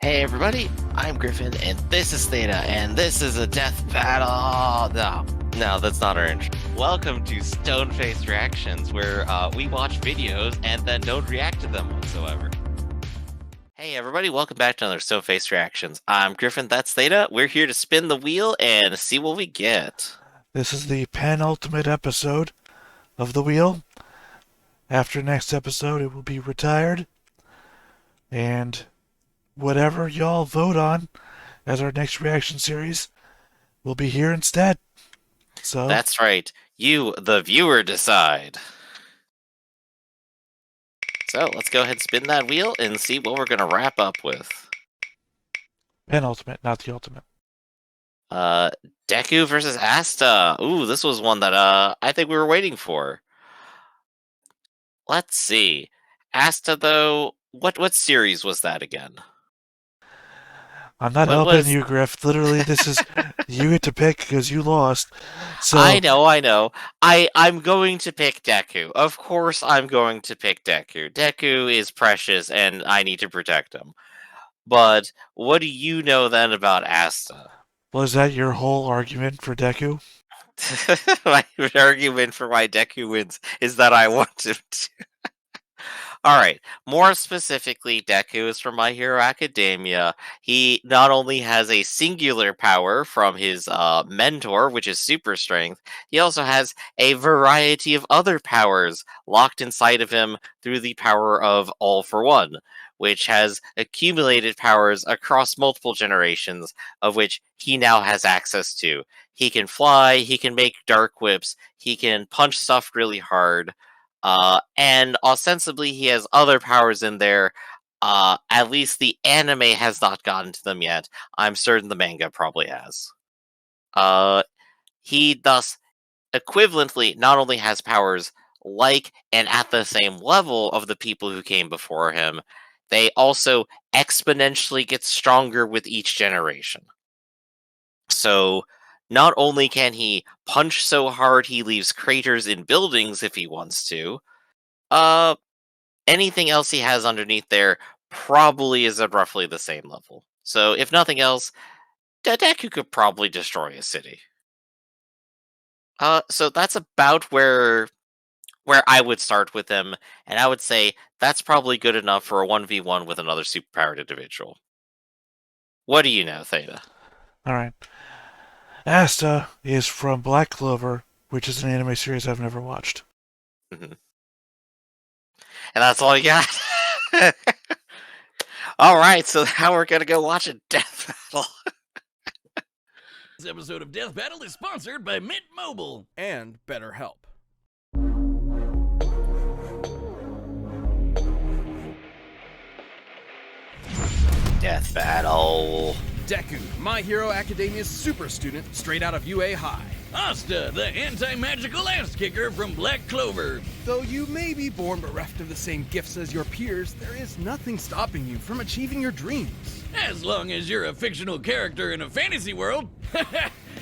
Hey everybody, I'm Griffin, and this is Theta, and this is a death battle! No, that's not our intro. Welcome to Stone-Faced Reactions, where we watch videos and then don't react to them whatsoever. Hey everybody, welcome back to another Stone-Faced Reactions. I'm Griffin, that's Theta. We're here to spin the wheel and see what we get. This is the penultimate episode of the wheel. After next episode, it will be retired. And whatever y'all vote on as our next reaction series will be here instead. So that's right. You, the viewer, decide. So let's go ahead and spin that wheel and see what we're going to wrap up with. Penultimate, not the ultimate. Deku versus Asta. Ooh, this was one that I think we were waiting for. Let's see. Asta, though, what series was that again? I'm not helping you, Griff. Literally, this is you get to pick because you lost. So I know. I'm going to pick Deku. Of course, I'm going to pick Deku. Deku is precious, and I need to protect him. But what do you know then about Asta? Was that your whole argument for Deku? My argument for why Deku wins is that I want him to. Alright, more specifically, Deku is from My Hero Academia. He not only has a singular power from his mentor, which is super strength, he also has a variety of other powers locked inside of him through the power of All for One, which has accumulated powers across multiple generations, of which he now has access to. He can fly, he can make dark whips, he can punch stuff really hard. And ostensibly he has other powers in there. At least the anime has not gotten to them yet. I'm certain the manga probably has. He thus equivalently not only has powers like and at the same level of the people who came before him, they also exponentially get stronger with each generation. So not only can he punch so hard he leaves craters in buildings if he wants to, anything else he has underneath there probably is at roughly the same level. So if nothing else, Deku could probably destroy a city. So that's about where I would start with him, and I would say that's probably good enough for a 1v1 with another superpowered individual. What do you know, Theta? Alright. Asta is from Black Clover, which is an anime series I've never watched. Mm-hmm. And that's all you got? Alright, so now we're gonna go watch a death battle. This episode of Death Battle is sponsored by Mint Mobile and BetterHelp. Death battle. Deku, My Hero Academia's super student straight out of UA High. Asta, the anti-magical ass-kicker from Black Clover. Though you may be born bereft of the same gifts as your peers, there is nothing stopping you from achieving your dreams. As long as you're a fictional character in a fantasy world.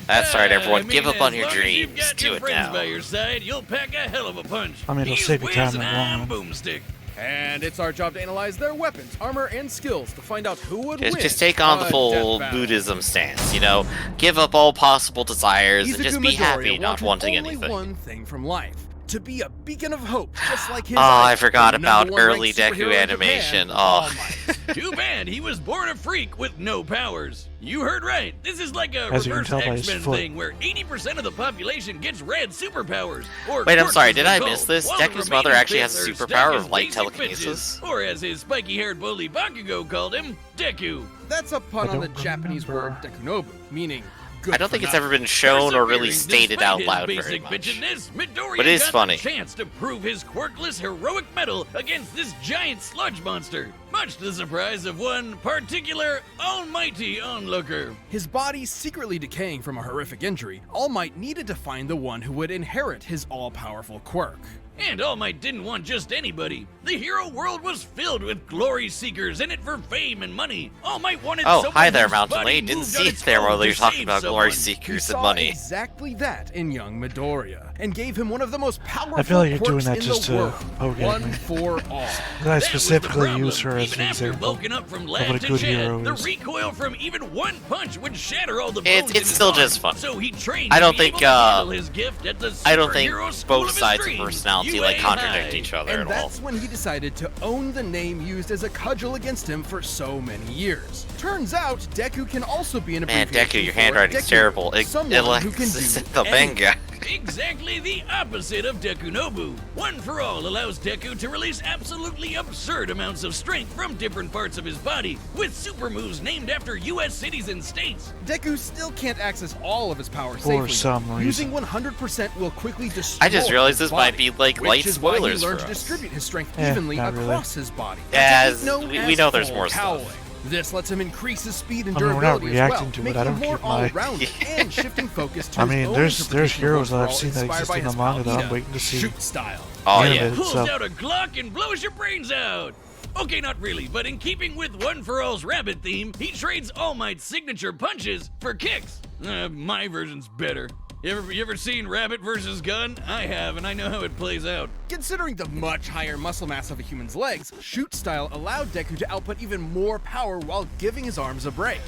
That's right, everyone. Give up on your as dreams. You've got Do your it friends now. by your side, you'll pack a hell of a punch. I mean, it'll He's save you time in whiz the and long I'm run. boomstick. And it's our job to analyze their weapons, armor, and skills to find out who would win. Just take on the a full death battle. Buddhism stance, you know? Give up all possible desires and just be Izuku happy Midoriya not wanted wanting only anything. one thing from life. To be a beacon of hope, just like his Oh, I idol, forgot the about #1 early ranked superhero Deku in animation. Japan, Oh. All Might. Too bad he was born a freak with no powers. You heard right. This is like a As you can reverse tell by his X-Men foot. thing where 80% of the population gets red superpowers. Or Wait, I'm sorry, quirks, did as I they're miss called, this? while the Deku's mother remaining actually has a bits are superpower stuck of as light basic telekinesis? bitches. Or as his spiky-haired bully Bakugo called him, Deku. That's a pun I on the don't Japanese word remember. dekunobu, meaning good I don't for think it's nothing. ever been shown or really Persevering stated despite out his loud very basic much. bitchiness, Midoriya But it is got funny. the chance to prove his quirkless heroic mettle against this giant sludge monster, much to the surprise of one particular almighty onlooker. His body secretly decaying from a horrific injury, All Might needed to find the one who would inherit his all-powerful quirk. And All Might didn't want just anybody. The hero world was filled with glory seekers in it for fame and money. All Might wanted Oh, someone hi there, whose Mountain body Lady. Didn't moved see on it its there own while they to were talking save about glory someone. seekers He and saw money. exactly that in young Midoriya, and gave him one of the most powerful I feel like you're quirks doing that in just the to world. poke at One me. for all. I That was the specifically problem. use her as Even an after example bulking up from of lad what a to good Chad, hero the is. recoil from even one punch would shatter all the bones It's in his still arm. just fun. So he trained I to don't be think, able to handle his gift at the I don't think superhero school both of his sides of dreams, personality UA contradict High. each other And at all. that's when he decided to own the name used as a cudgel against him for so many years. Turns out, Deku can also be an Man, abbreviation Deku, your for handwriting's Deku, terrible. someone who can It's do in the anything. manga. Exactly the opposite of Deku Nobu. One for All allows Deku to release absolutely absurd amounts of strength from different parts of his body, with super moves named after U.S. cities and states. Deku still can't access all of his power safely. some reason. Using 100% will quickly destroy I just realized his this might body, be like which light is why spoilers he learned for to us. distribute his strength Eh, evenly not really. across his body. a As technique known we as know there's full more stuff. cowling. This lets him increase his speed and I mean, we're not durability as well, reacting to it. making I him don't more get my- all-rounded and shifting focus to I his mean, own there's interpretation of heroes that I've overall seen that inspired exist by in the his manga that I'm Palmita waiting to see. shoot style. Oh, Yeah, yeah. man. Pulls So- out a Glock and blows your brains out. Okay, not really, but in keeping with One for All's rabbit theme, he trades All Might's signature punches for kicks. My version's better. You ever seen Rabbit versus Gun? I have, and I know how it plays out. Considering the much higher muscle mass of a human's legs, shoot style allowed Deku to output even more power while giving his arms a break.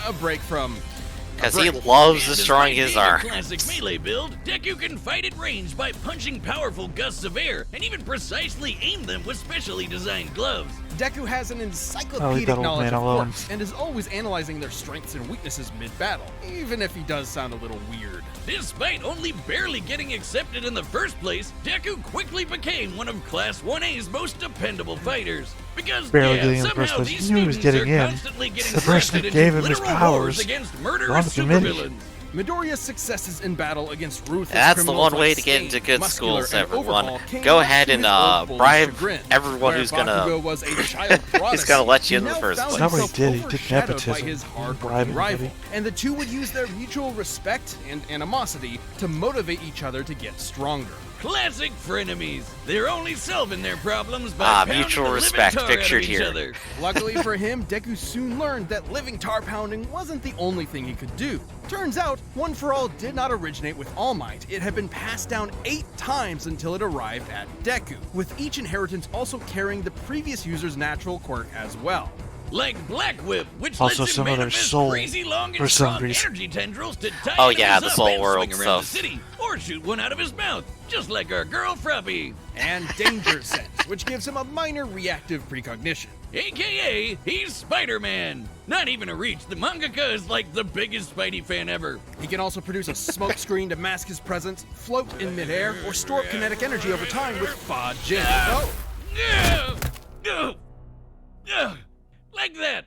A break from... Because he loves And destroying despite his being a arm. classic melee build, Deku can fight at range by punching powerful gusts of air, and even precisely aim them with specially designed gloves. Deku has an I'll leave encyclopedic that old knowledge man of alone. quirks and is always analyzing their strengths and weaknesses mid-battle, even if he does sound a little weird. Despite only barely getting accepted in the first place, Deku quickly became one of Class 1A's most dependable fighters. Because, Barely yeah, getting in the first somehow place. these He knew he was students getting are in. constantly getting The person drafted that into gave him his literal powers wars against on murderous the committee. supervillains. Midoriya's successes in battle against ruthless That's the criminals one way like to get Stain, into good Muscular, schools, and everyone. Overhaul came Go much ahead to and his old bullish bribe chagrin, everyone where who's gonna- Bakugo was a child He's gonna let you in he the now first found place. That's not what he himself did. He did overshadowed nepotism. by his He hard-working bribed rival, everybody. and the two would use their mutual respect and animosity to motivate each other to get stronger. Classic frenemies. They're only solving their problems by pounding mutual the living respect tar out of pictured each here. other. Luckily for him, Deku soon learned that living tar pounding wasn't the only thing he could do. Turns out, One for All did not originate with All Might. It had been passed down 8 times until it arrived at Deku, with each inheritance also carrying the previous user's natural quirk as well. Like Black Whip, which Also lets him some other manifest soul crazy long for and some strong reason. energy tendrils to tie Oh, enemies yeah, the up Soul and World swing around the stuff. city, or shoot one out of his mouth, just like our girl Fruppy. And Danger Sense, which gives him a minor reactive precognition. AKA, he's Spider-Man. Not even a reach, the mangaka is like the biggest Spidey fan ever. He can also produce a smoke screen to mask his presence, float in midair, or store up kinetic energy over time with Fa Jin. Oh, Like that.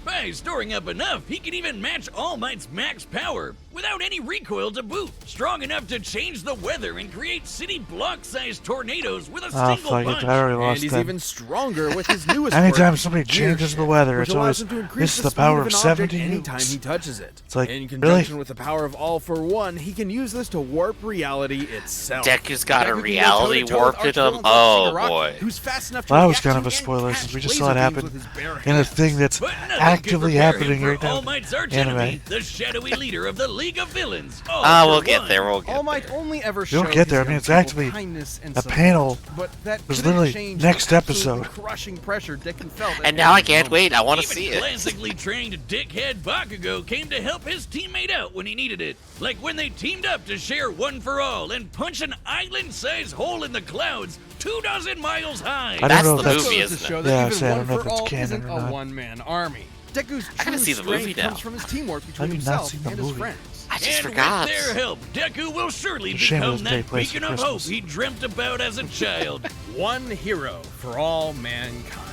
By storing up enough, he can even match All Might's max power, without any recoil to boot. Strong enough to change the weather and create city block-sized tornadoes with a Ah, single fuck punch. it. I already and lost he's them. even stronger with his newest Anytime quirk, somebody Gear changes the Shift, weather, which it's allows always, him to increase this is the speed power of of an 70 object anytime nukes. he touches it. It's like, in really? conjunction with the power of All for One, he can use this to warp reality itself. Deku's got a Deku can go reality toe-to-toe warp with to him? Archvillains like Oh, Shigaraki, boy. Who's fast enough to Well, that was react kind to of a and spoiler catch since we just laser saw it beams happen with his bare in a hands. thing that's But nothing actively can prepare happening him right for All now. Might's archenemy, Anime. the shadowy leader of the League of Villains. We'll get there, we'll All get Might there. only ever You'll showed get there. his I mean, young it's people actually kindness and a support, panel but that was couldn't literally change next the absolutely episode. crushing pressure Deku felt at And now I every can't moment. wait, I want to Even see it. classically trained dickhead Bakugo came to help his teammate out when he needed it. Like when they teamed up to share One for All and punch an island-sized hole in the clouds 24 miles high. I don't That's know the if that's... movie, Goes isn't to it? show that Yeah, even see, I One don't know for if it's All canon isn't or a not. one-man army. Deku's I gotta true see the movie strength now. comes from his teamwork between I've not himself seen the and his movie. friends. I just And forgot. with their help, Deku will surely It's a shame it become doesn't that take place beacon at of hope Christmas. he dreamt about as a child. One hero for all mankind.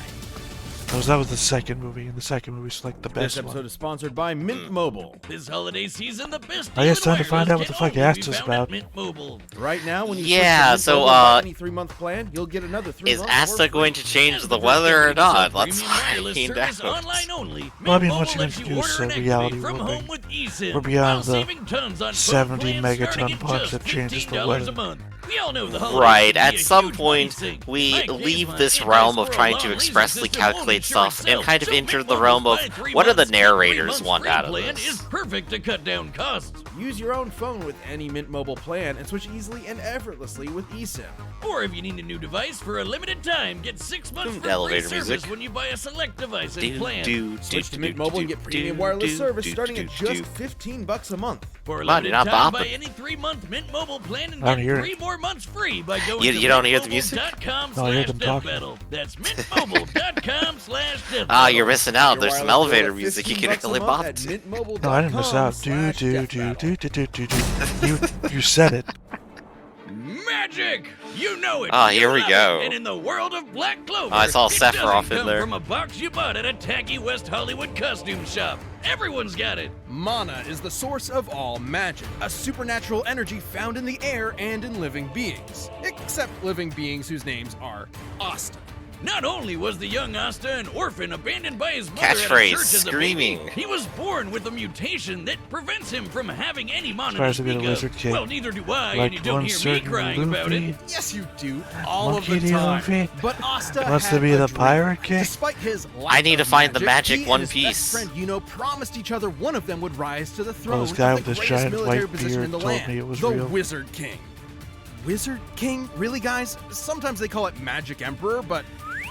That was the second movie, and the second movie's like the This best episode one. is sponsored by Mint Mobile. This holiday season, the best I guess deal in time to find out what wireless the can fuck only Asta's be found about. at Mint Mobile. Right now, when you Yeah, switch to so, Mint Mobile and buy any 3-month plan, you'll get another 3 Is months Asta for going free. to change As the first weather or company to sell not? Let's premium wireless find service out. online only. Well, I mean, Mint once you Mobile lets introduce order and reality activate from warping, home with eSIM, we're beyond while the saving tons on phone 70 plans megaton starting at punch just that changes the $15 weather. a month. We all know the holidays Right, can be at a some huge point, money sink. we Like leave Kazma, this it realm does of for a trying to long expressly laser system won't calculate insure stuff and itself. kind of So enter Mint the realm Mobile's of buy 3 what do the months, get 3 narrators months want free out of plan this? is perfect to cut down costs. Use your own phone with any Mint Mobile plan and switch easily and effortlessly with eSIM. Or if you need a new device for a limited time, get 6 months for free Elevator service music. when you buy a select device and Do, plan. do, Switch do, to Mint do, Mobile and do, get premium do, wireless do, service do, starting do, at just do. $15 a month. For a Come on, limited you're not time, bopping. buy any 3-month Mint Mobile plan and I don't get hear 3 it. more months free by going You- to you don't hear the music? mintmobile.com No, I hear them talking. /deathbattle. That's mintmobile.com/deathbattle. Ah, you're missing out. There's some Wireless bill elevator at music you can $15 a only month bop at to. mintmobile.com No, I didn't miss out. You said it. Magic! You know it. Ah, you here we love go. it. And in the world of Black Clover, I saw it SFR doesn't off in come there. from a box you bought at a tacky West Hollywood costume shop. Everyone's got it. Mana is the source of all magic, a supernatural energy found in the air and in living beings. Except living beings whose names are Asta. Not only was the young Asta an orphan abandoned by his mother at a Catchphrase, church as a screaming. baby, he was born with a mutation that prevents him from having any mana Tries to to be the speak Wizard of. King. Well, neither do I, Like and you don't one hear me certain crying about Luffy. it. Yes, you do, all Monkey of the D. time. Luffy But Asta wants to had be a the dream. Pirate King. Despite his I lack need to of find the magic he and One his Piece. best friend Yuno promised each other one of them would rise to the throne this guy of with the this greatest giant military white position in beard the told land, me it was the real. Wizard King. Wizard King? Really, guys? Sometimes they call it Magic Emperor, but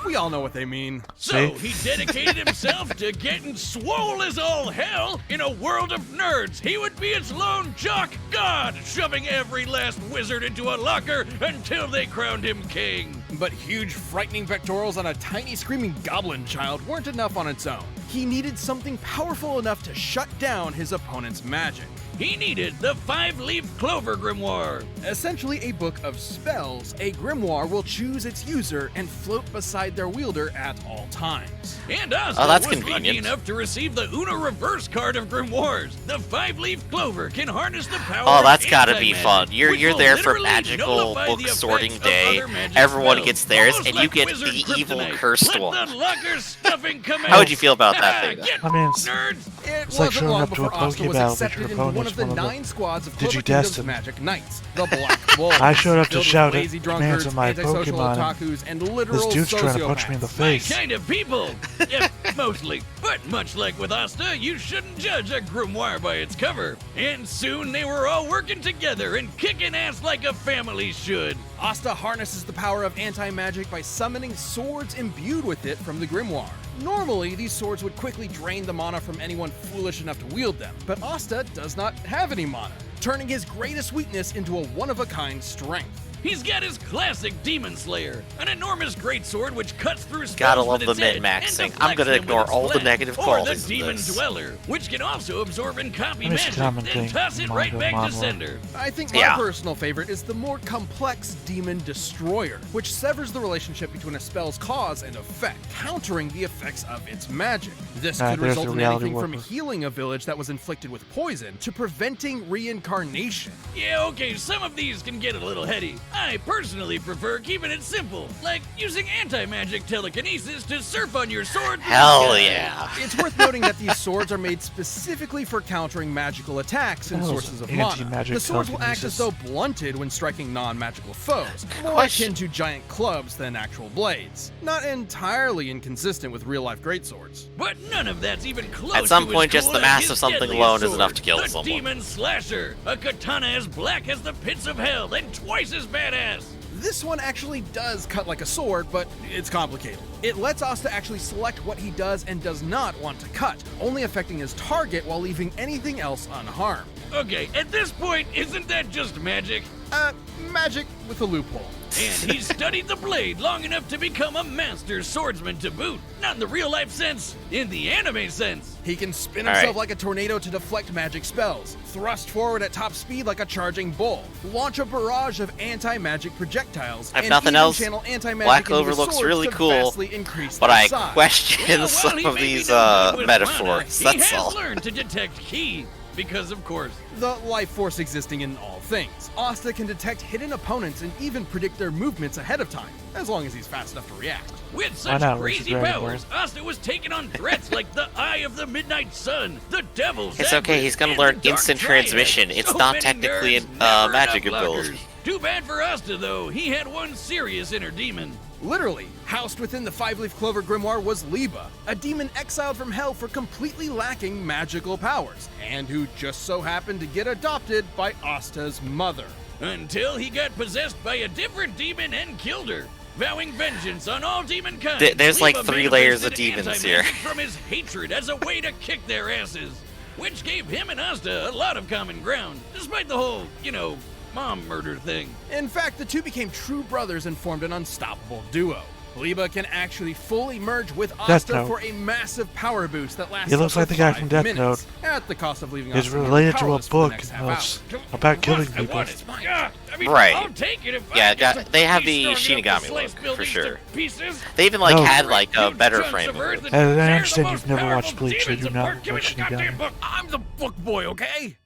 we all know what they mean. So See? he dedicated himself to getting swole as all hell. In a world of nerds, he would be its lone jock god, shoving every last wizard into a locker until they crowned him king. But huge, frightening pectorals on a tiny, screaming goblin child weren't enough on its own. He needed something powerful enough to shut down his opponent's magic. He needed the 5-leaf clover grimoire. Essentially a book of spells, a grimoire will choose its user and float beside their wielder at all times. And Asta Oh, that's was lucky convenient. enough to receive the Uno reverse card of grimoires. The 5-leaf clover can harness the power Oh, that's of gotta be anti-magic, fun. You're which you're will there for literally magical nullify book the effects sorting of day. other magic Everyone spells. gets theirs, Almost and you like get wizard the evil kryptonite. cursed Let one. the locker stuffing come How out. would you feel about that thing? Get I mean, it's- nerds. It It's like wasn't showing long up to a before Asta Poke was Battle, but accepted your into one opponent's of the one of the 9 squads of Clover Kingdom's Digidestined. Magic Knights, the Black Wolves. I showed up to filled with shout at lazy commands drunkards, of my antisocial Pokemon, otakus, and literal This dude's trying to punch me in the sociopaths. My face. kind of people. Yeah, mostly. But much like with Asta, you shouldn't judge a grimoire by its cover. And soon they were all working together and kicking ass like a family should. Asta harnesses the power of anti-magic by summoning swords imbued with it from the grimoire. Normally, these swords would quickly drain the mana from anyone foolish enough to wield them, but Asta does not have any mana, turning his greatest weakness into a one-of-a-kind strength. He's got his classic Demon Slayer, an enormous greatsword which cuts through spells Gotta love with the its edge min-maxing. and I'm deflects gonna them with ignore its all the flat. negative Or qualities the of Demon this. Dweller, which can also absorb and copy It's magic, common then thing, toss it right manga, back to manga. sender. I think my Yeah. personal favorite is the more complex Demon Destroyer, which severs the relationship between a spell's cause and effect, countering the effects of its magic. This Ah, could there's result the in reality anything from worker. healing a village that was inflicted with poison to preventing reincarnation. Yeah, okay, some of these can get a little heady. I personally prefer keeping it simple, like using anti-magic telekinesis to surf on your sword. through the Hell sky. yeah. It's worth noting that these swords are made specifically for countering magical attacks and That was sources of mana. anti-magic The swords will act telekinesis. as though blunted when striking non-magical foes, more Question. akin to giant clubs than actual blades. Not entirely inconsistent with real-life greatswords. But none of that's even close. At some to as point, just cool the as mass his of something deadliest alone is sword, enough to kill the someone. Demon Slasher, a katana as black as the pits of hell and twice as badass. This one actually does cut like a sword, but it's complicated. It lets Asta actually select what he does and does not want to cut, only affecting his target while leaving anything else unharmed. Okay, at this point, isn't that just magic? Magic with a loophole. And he studied the blade long enough to become a master swordsman to boot. Not in the real life sense, in the anime sense. He can spin All himself right. like a tornado to deflect magic spells, thrust forward at top speed like a charging bull, launch a barrage of anti-magic projectiles, If and nothing even else, channel anti-magic Black into Clover his looks swords really to cool, vastly increase but their I size. question Well, while some he of may be these no good with metaphors. mana, That's he has all. learned to detect ki, because of course. The life force existing in all things. Asta can detect hidden opponents and even predict their movements ahead of time, as long as he's fast enough to react. With Why such not? Where's the crazy Dragon powers, Asta was taking on threats like the Eye of the Midnight Sun, the Devil's It's okay, Advent, he's gonna and learn the Dark instant Triad. transmission. It's So not many technically nerds, a never magic enough ability. blockers. Too bad for Asta, though. He had one serious inner demon. Literally, housed within the five-leaf clover grimoire was Liba, a demon exiled from hell for completely lacking magical powers, and who just so happened to get adopted by Asta's mother. Until he got possessed by a different demon and killed her. Vowing vengeance on all demon kind. There's like Liba 3 layers of manifested demons here. anti-magic from his hatred as a way to kick their asses, which gave him and Asta a lot of common ground, despite the whole, mom murder thing. In fact, the two became true brothers and formed an unstoppable duo. Liba can actually fully merge with Asta Note. for a massive power boost that lasts He looks up like to the guy 5 from Death minutes, Note. at the cost of leaving It's Asta near related to a powerless for the book next half about killing I people. want it. Yeah, Right. I'll take it if Yeah, I get they have be the strong enough Shinigami to slice look, for buildings sure. to pieces. They even like No. had like a You better chunks frame of of earth it. that And I tear understand the you've most never powerful watched Bleach, so demons you do not apart. Give me watch the goddamn Shinigami. book. I'm the book boy, okay?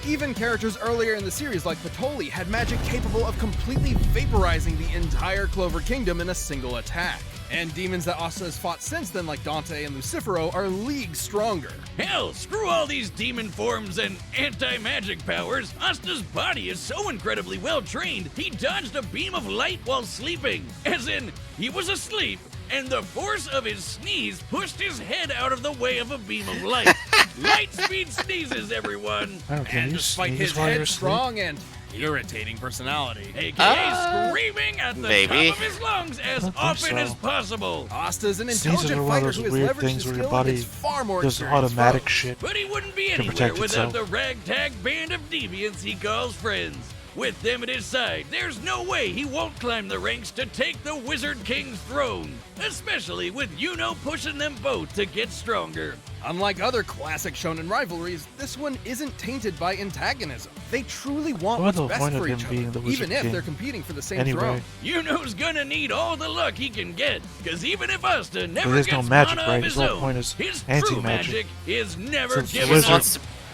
Even characters earlier in the series like Patoli had magic capable of completely vaporizing the entire Clover Kingdom in a single attack. And demons that Asta has fought since then like Dante and Lucifero are leagues stronger. Hell, screw all these demon forms and anti-magic powers. Asta's body is so incredibly well trained, he dodged a beam of light while sleeping. As in, he was asleep, and the force of his sneeze pushed his head out of the way of a beam of light. Light speed sneezes, everyone. Oh, can And you despite sneeze his while you're asleep? headstrong and irritating personality, AKA screaming at the maybe. top of his lungs as think often so. as possible. Asta's an Sneezes intelligent are one of fighter those who has weird leveraged things his where your skill body against far more does experienced automatic foes. shit. But he wouldn't be To anywhere protect without itself. the ragtag band of deviants he calls friends. With them at his side, there's no way he won't climb the ranks to take the Wizard King's throne. Especially with Yuno pushing them both to get stronger. Unlike other classic shonen rivalries, this one isn't tainted by antagonism. They truly want What's what's the best point of for him each being other, the Wizard even if King? they're competing for the same Anyway. throne. Yuno's gonna need all the luck he can get, cause even if Asta never there's gets no magic, mana right? of His his whole own, point is his true anti-magic. magic is never So it's the given wizard. up.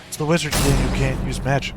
It's the Wizard King who can't use magic.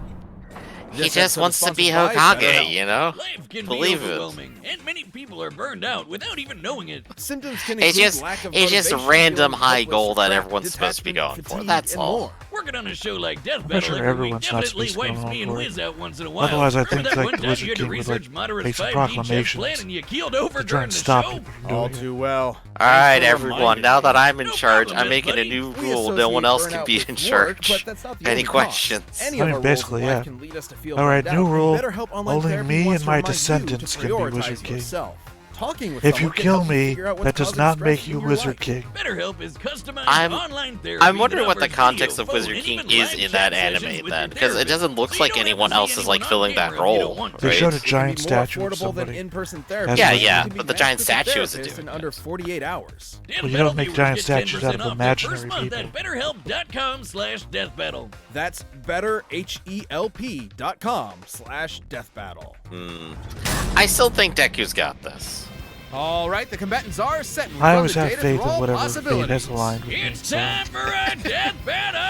He This just episode wants is to be sponsored by Hokage, BetterHelp. you know? Life can Believe be it. overwhelming, and many people are burned out without even knowing it. Symptoms can It's include just lack of it's just a motivation, random feeling high hopeless goal or that trapped, everyone's supposed to be going detachment, for. fatigue, That's and all. more. Working on a show like Death I'm Battle sure every week everyone's not definitely supposed to be wipes going me and for it. Wiz out once in a while. Otherwise, I Remember think that like one the time Wizard you had to King would research like Madara's make some 5D chess proclamations plan and you keeled over to try during and the stop show? people from All doing it. too well. Alright, Thanks for everyone, reminding now me. that I'm in No charge, problem, I'm making a buddy. new We rule. No one associate else can burnout be with in work, charge. but that's not the Any only cause. questions? Any I of mean, our basically, roles in life yeah. can lead us to feel Alright, burned new out, and rule. BetterHelp Online Only Therapy me wants and to my remind you descendants to can be prioritize Wizard King. yourself. Talking with If you someone can kill help you me, figure out what's that does causing not stress make in you your Wizard life. King. BetterHelp is customized I'm- online therapy. I'm wondering that what the offers context video, of Wizard phone, King and is even in that live anime sessions with then, your because it doesn't therapist. look So you like don't have anyone to see else is like anyone on filling that camera if you don't role, want They to. showed a right? giant It can be more statue of affordable than somebody. in-person As therapy. Yeah, like- yeah, Can be but the matched giant with a statue isn't therapist doing in it. under 48 hours. Death Well, you don't Battle make viewers giant get statues out 10% of off their imaginary first month people. at BetterHelp.com/deathbattle. That's betterhelp.com/deathbattle. I still think Deku's got this. All right, the combatants are set. and I run always the have data faith through in all whatever fate has possibilities. aligned with me. It's So time for a death battle!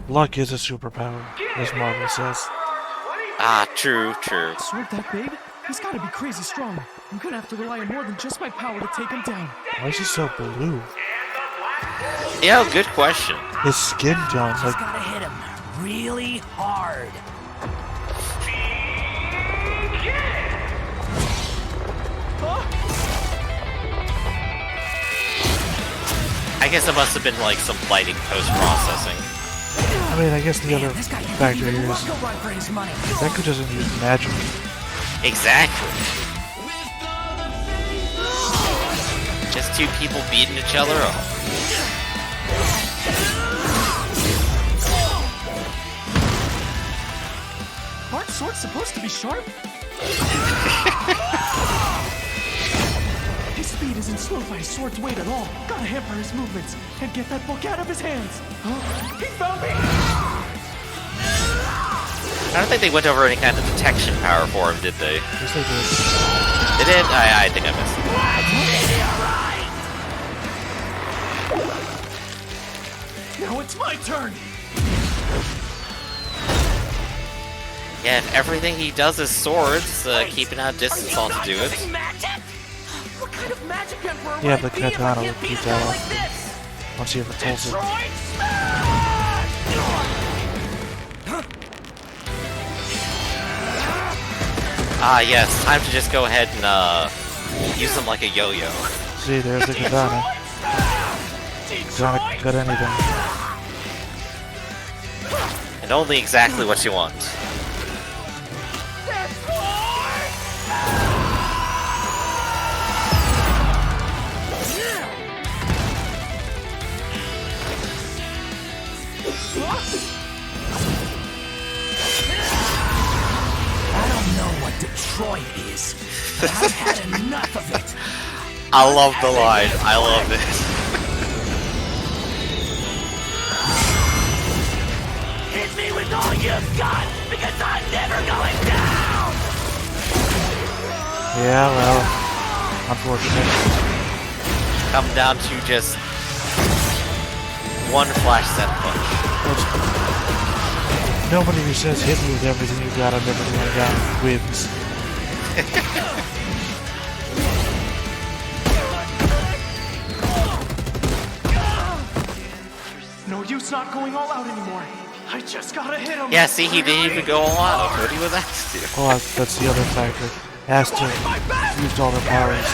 luck is a superpower, as Marvel says. Ah, true, true. Sword that big? He's gotta be crazy strong. I'm gonna have to rely on more than just my power to take him down. Why is he so blue? Yeah, good question. His skin tone, like Gotta hit him really hard. I guess it must have been like some lighting post-processing. I mean, I guess the other This guy factor here is go run for his money. Deku doesn't use magic. Exactly. Just two people beating each other up. Aren't swords supposed to be sharp? His speed isn't slowed by his sword's weight at all. Gotta hamper his movements and get that book out of his hands. Huh? He found me! I don't think they went over any kind of detection power for him, did they? Yes, they did. They did? I think I missed it. Now it's my turn. Yeah, if everything he does is swords, keeping out distance ought to do it. Magic? What kind of magic emperor Yeah, would but I be if I Katana can't would beat beat a that guy off. like this? Once he ever tells it. Destroy smash! Ah, yes, time to just go ahead and, use them like a yo-yo. See, there's the katana. Katana can cut anything. And only exactly what you want. I don't know what Detroit is, but I've had enough of it. I love the line. I love it. Hit me with all you've got, because I'm never going down! Yeah, well, unfortunate. Come down to just one flash set punch. Nobody who says hit me with everything you got, I'm never going down wins. No use not going all out anymore. I just gotta hit him. Yeah, see, he didn't even go all out. What was that to do? Oh, that's the other factor. Asta used all her powers.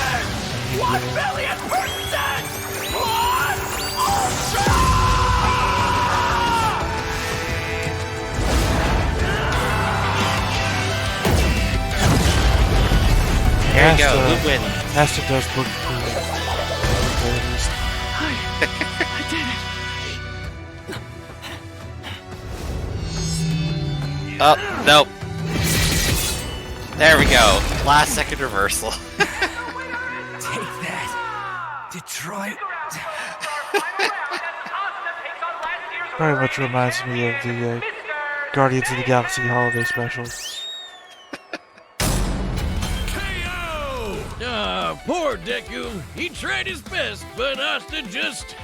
One million percent! Here you go, who wins? Asta does look cool. I did it. Oh, nope. There we go. Last second reversal. Take that, Detroit. Very much reminds me of the Guardians of the Galaxy holiday special. Poor Deku. He tried his best, but Asta just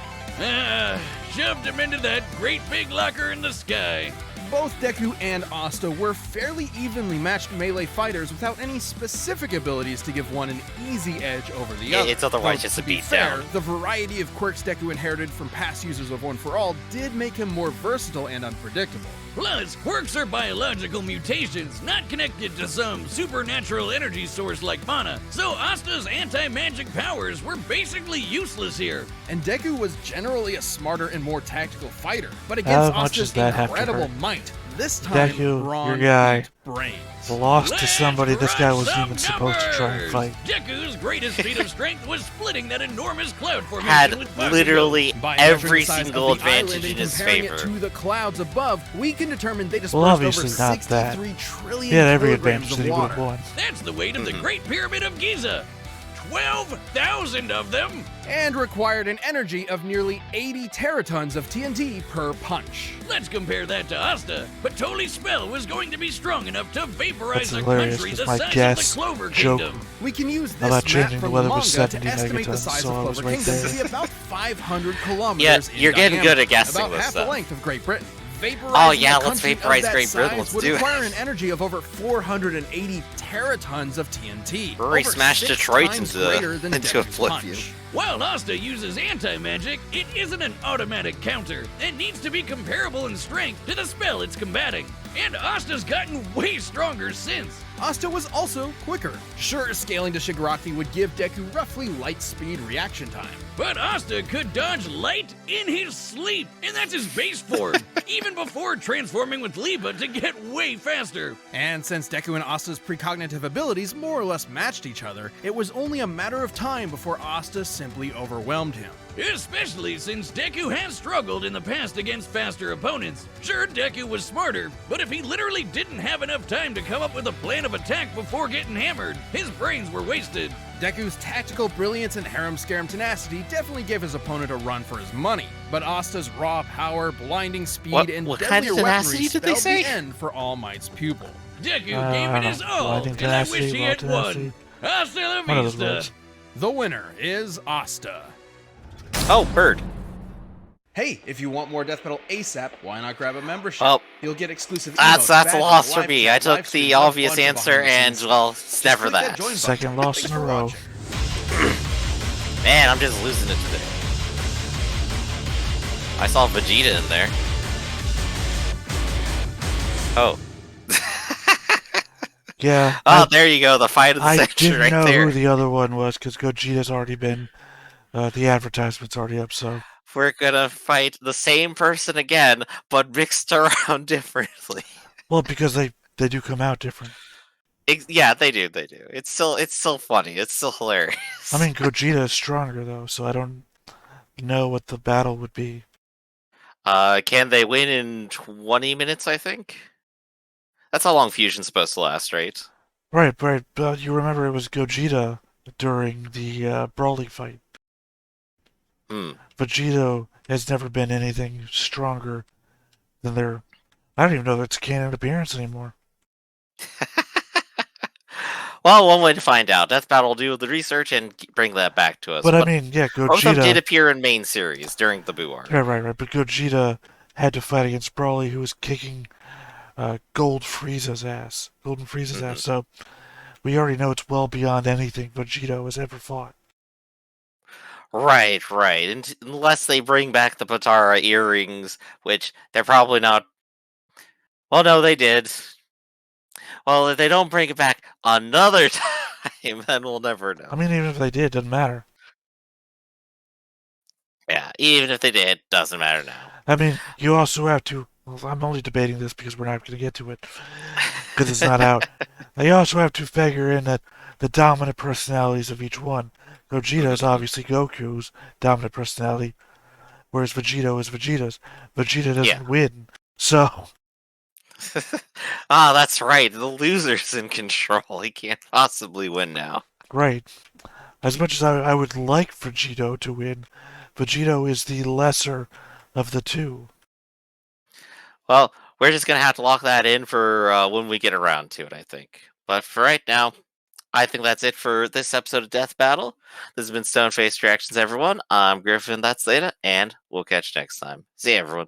shoved him into that great big locker in the sky. Both Deku and Asta were fairly evenly matched melee fighters without any specific abilities to give one an easy edge over the other. It's otherwise Though, just to a be beat fair, down. the variety of quirks Deku inherited from past users of One For All did make him more versatile and unpredictable. Plus, quirks are biological mutations, not connected to some supernatural energy source like mana, so Asta's anti-magic powers were basically useless here. And Deku was generally a smarter and more tactical fighter, but How against much Asta's does that have to incredible hurt? might, this time Deku, Brawn your guy. beat brains. Lost to somebody this guy Let's wasn't run even some supposed to try and numbers. fight. Deku's greatest feat of strength was splitting that enormous cloud formation Had with Bakugo. literally By measuring every the size single of the island advantage and in his comparing favor. it to the clouds above, we can determine they dispersed Well, obviously over not that. 63 trillion He had every kilograms advantage of that he would have water. won. That's the weight of the Great Pyramid of Giza. 12,000 of them. And required an energy of nearly 80 teratons of TNT per punch. Let's compare that to Asta. But Toli's spell was going to be strong enough to vaporize That's a hilarious, country 'cause the my size guess of the Clover joke Kingdom. We can use this about map changing from the weather the was manga to 70 estimate the megatons, size so I of was Clover right Kingdom there. to be about 500 kilometers in you're getting good diameter, at guessing about this half the stuff. length of Great Britain. Vaporizing Oh, yeah, a let's country of vaporize that Great Britain, size let's would do it. require an energy of over 480 teratons of TNT. Rory over smashed 6 Detroit times into- greater than into Deku's oblivion. punch. While Asta uses anti-magic, it isn't an automatic counter. It needs to be comparable in strength to the spell it's combating. And Asta's gotten way stronger since. Asta was also quicker. Sure, scaling to Shigaraki would give Deku roughly light speed reaction time. But Asta could dodge light in his sleep, and that's his base form, even before transforming with Lipa to get way faster. And since Deku and Asta's precognitive abilities more or less matched each other, it was only a matter of time before Asta simply overwhelmed him. Especially since Deku has struggled in the past against faster opponents. Sure, Deku was smarter, but if he literally didn't have enough time to come up with a plan of attack before getting hammered, his brains were wasted. Deku's tactical brilliance and harem-scarum tenacity definitely gave his opponent a run for his money, but Asta's raw power, blinding speed, What- and what kind of deadlier tenacity weaponry did they spelled say? the end for All Might's pupil. Deku gave I it don't his know. all, Blinding and I wish tenacity, he raw had won. tenacity. Hasta la One of those vista. words. The winner is Asta. Oh, bird. Hey, if you want more Death Metal ASAP, why not grab a membership? Well, You'll get exclusive That's emotes, a badges, loss for live me. chat, I live took streams, the and a obvious bunch of answer, behind the and scenes. well, it's never Click that that. join button. Second loss Thanks in a for row. watching. Man, I'm just losing it today. I saw Vegeta in there. Oh. Yeah, Oh, there you go. The fight of the I century didn't right know there. who the other one was because Gogeta's already been. The advertisement's already up, so. We're gonna fight the same person again, but mixed around differently. Well, because they do come out different. Yeah, they do. They do. It's still funny. It's still hilarious. I mean, Gogeta is stronger though, so I don't know what the battle would be. Can they win in 20 minutes? I think that's how long Fusion's supposed to last, right? Right, right. But you remember it was Gogeta during the Brawly fight. Hmm. Vegito has never been anything stronger than their. I don't even know if it's a canon appearance anymore. Well, one way to find out. Death Battle will do the research and bring that back to us. But I mean, yeah, Both of them did Gogeta. appear in main series during the Boo arc. Right. But Gogeta had to fight against Brawly, who was kicking Gold Frieza's ass. Golden Frieza's ass. So we already know it's well beyond anything Vegito has ever fought. Right. Unless they bring back the Potara earrings, which they're probably not. Well, no, they did. Well, if they don't bring it back another time, then we'll never know. I mean, even if they did, it doesn't matter. Yeah, even if they did, doesn't matter now. I mean, you also have to. Well, I'm only debating this because we're not going to get to it because it's not out. You also have to figure in that the dominant personalities of each one. Gogeta is obviously Goku's dominant personality, whereas Vegito is Vegeta's. Vegeta doesn't win, so. Ah, that's right. The loser's in control. He can't possibly win now. Right. As much as I would like Vegito to win, Vegito is the lesser of the two. Well, we're just going to have to lock that in for when we get around to it, I think. But for right now, I think that's it for this episode of Death Battle. This has been Stoneface Reactions, everyone. I'm Griffin, that's Zeta, and we'll catch you next time. See you, everyone.